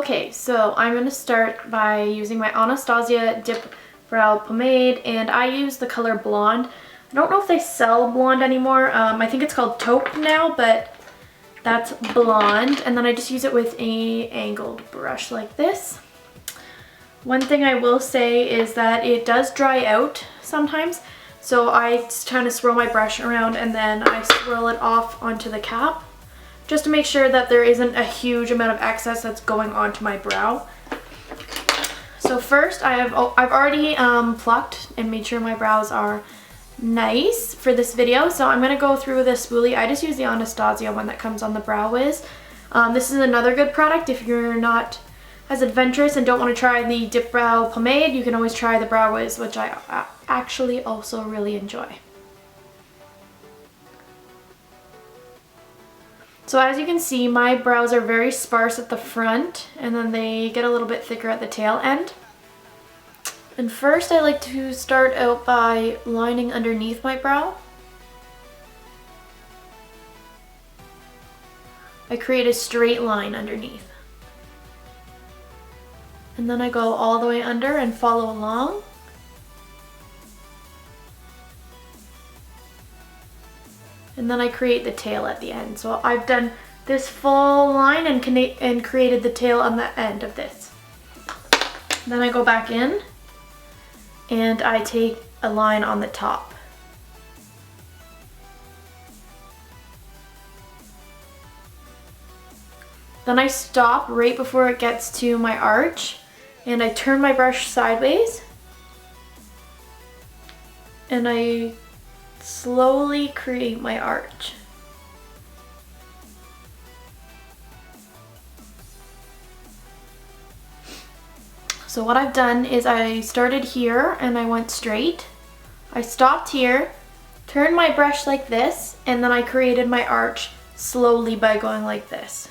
Okay, so I'm going to start by using my Anastasia Dip Brow Pomade, and I use the color Blonde. I don't know if they sell Blonde anymore. I think it's called Taupe now, but that's Blonde. And then I just use it with a angled brush like this. One thing I will say is that it does dry out sometimes, so I kind of swirl my brush around and then I swirl it off onto the cap, just to make sure that there isn't a huge amount of excess that's going onto my brow. So first I've already plucked and made sure my brows are nice for this video. So I'm going to go through this spoolie. I just use the Anastasia one that comes on the Brow Wiz. This is another good product if you're not as adventurous and don't want to try the Dip Brow Pomade. You can always try the Brow Wiz, which I actually also really enjoy. So as you can see, my brows are very sparse at the front, and then they get a little bit thicker at the tail end. And first I like to start out by lining underneath my brow. I create a straight line underneath. And then I go all the way under and follow along. And then I create the tail at the end. So I've done this full line and created the tail on the end of this. Then I go back in and I take a line on the top. Then I stop right before it gets to my arch and I turn my brush sideways and I slowly create my arch. So what I've done is I started here and I went straight. I stopped here, turned my brush like this, and then I created my arch slowly by going like this.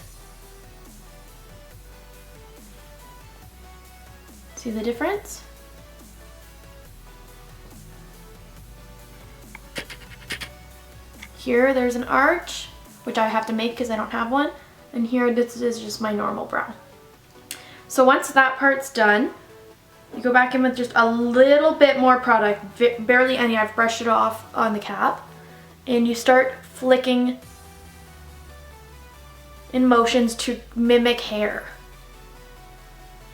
See the difference? Here there's an arch, which I have to make because I don't have one, and here this is just my normal brow. So once that part's done, you go back in with just a little bit more product, barely any, I've brushed it off on the cap, and you start flicking in motions to mimic hair.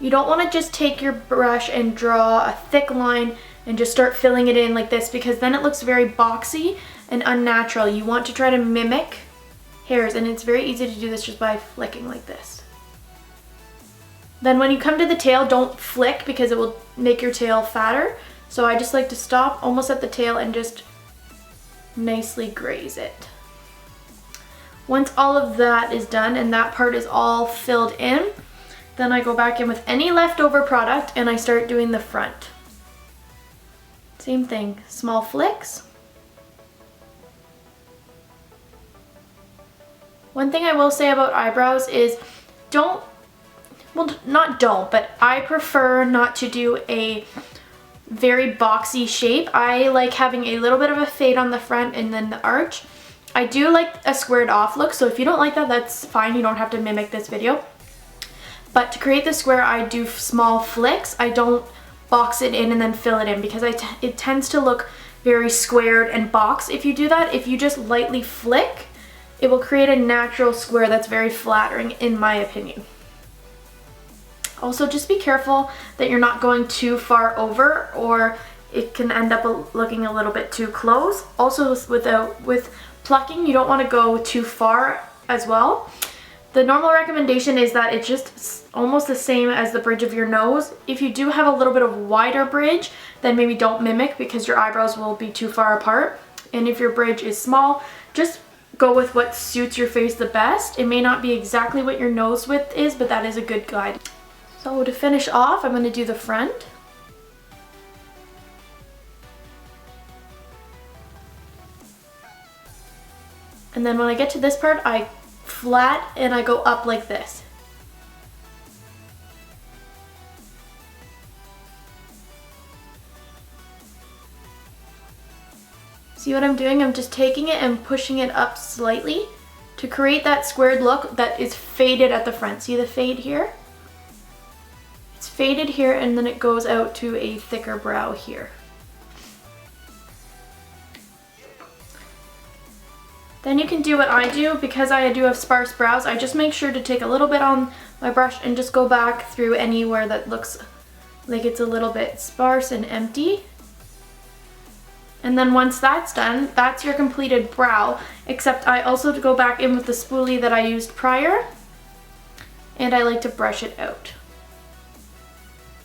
You don't want to just take your brush and draw a thick line and just start filling it in like this, because then it looks very boxy and unnatural. You want to try to mimic hairs, and it's very easy to do this just by flicking like this. Then when you come to the tail, don't flick because it will make your tail fatter. So I just like to stop almost at the tail and just nicely graze it. Once all of that is done and that part is all filled in, then I go back in with any leftover product and I start doing the front. Same thing, small flicks. One thing I will say about eyebrows is but I prefer not to do a very boxy shape. I like having a little bit of a fade on the front and then the arch. I do like a squared off look, so if you don't like that, that's fine. You don't have to mimic this video. But to create the square, I do small flicks. I don't box it in and then fill it in, because it tends to look very squared and boxed if you do that. If you just lightly flick, it will create a natural square that's very flattering in my opinion. Also, just be careful that you're not going too far over, or it can end up looking a little bit too close. Also, with plucking, you don't want to go too far as well. The normal recommendation is that it's just almost the same as the bridge of your nose. If you do have a little bit of wider bridge, then maybe don't mimic because your eyebrows will be too far apart. And if your bridge is small, just go with what suits your face the best. It may not be exactly what your nose width is, but that is a good guide. So to finish off, I'm going to do the front. And then when I get to this part, I flat and I go up like this. See what I'm doing? I'm just taking it and pushing it up slightly to create that squared look that is faded at the front. See the fade here? faded here and then it goes out to a thicker brow here. Then you can do what I do. Because I do have sparse brows, I just make sure to take a little bit on my brush and just go back through anywhere that looks like it's a little bit sparse and empty. And then once that's done, that's your completed brow, except I also go back in with the spoolie that I used prior, and I like to brush it out.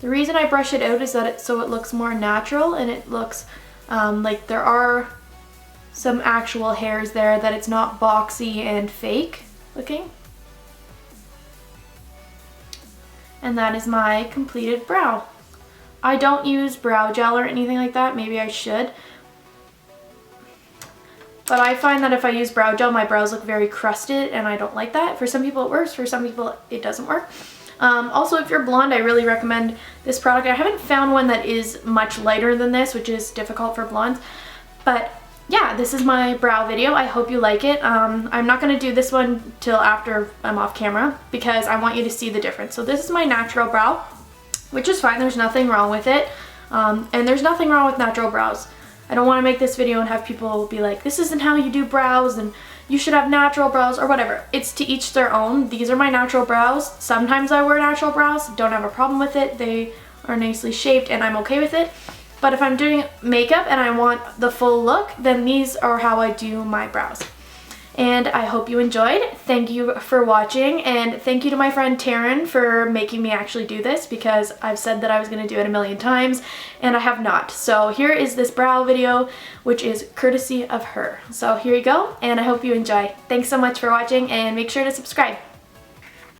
The reason I brush it out is that so it looks more natural and it looks like there are some actual hairs there, that it's not boxy and fake looking. And that is my completed brow. I don't use brow gel or anything like that. Maybe I should. But I find that if I use brow gel, my brows look very crusted and I don't like that. For some people it works, for some people it doesn't work. Also, if you're blonde, I really recommend this product. I haven't found one that is much lighter than this, which is difficult for blondes. But yeah, this is my brow video. I hope you like it. I'm not going to do this one till after I'm off camera because I want you to see the difference. So this is my natural brow, which is fine. There's nothing wrong with it. And there's nothing wrong with natural brows. I don't want to make this video and have people be like, this isn't how you do brows and you should have natural brows or whatever. It's to each their own. These are my natural brows. Sometimes I wear natural brows. Don't have a problem with it. They are nicely shaped and I'm okay with it. But if I'm doing makeup and I want the full look, then these are how I do my brows. And I hope you enjoyed. Thank you for watching, and thank you to my friend Taryn for making me actually do this, because I've said that I was going to do it a million times and I have not. So here is this brow video, which is courtesy of her. So here you go, and I hope you enjoy. Thanks so much for watching, and make sure to subscribe.